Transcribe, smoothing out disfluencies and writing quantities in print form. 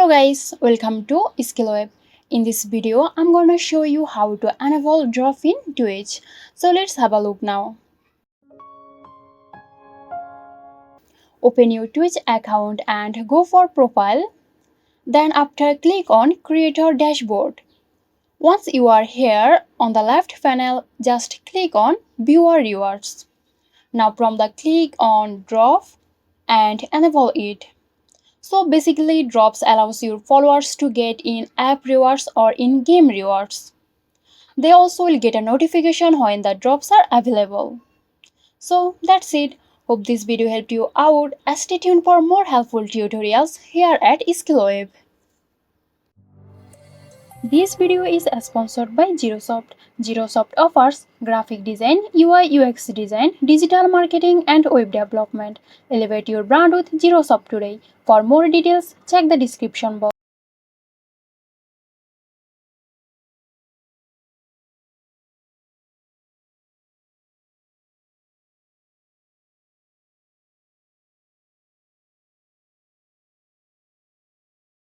Hello guys, welcome to Skillweb. In this video, I'm gonna show you how to enable drop in Twitch. So let's have a look now. Open your Twitch account and go for profile. Then after click on creator dashboard. Once you are here on the left panel, just click on viewer rewards. Now from the click on drop and enable it. So basically drops allows your followers to get in-app rewards or in-game rewards. They also will get a notification when the drops are available. So that's it. Hope this video helped you out. Stay tuned for more helpful tutorials here at Skillweb. This video is sponsored by Zerosoft. Zerosoft offers graphic design, UI UX design, digital marketing and web development. Elevate your brand with Zerosoft today. For more details, check the description box.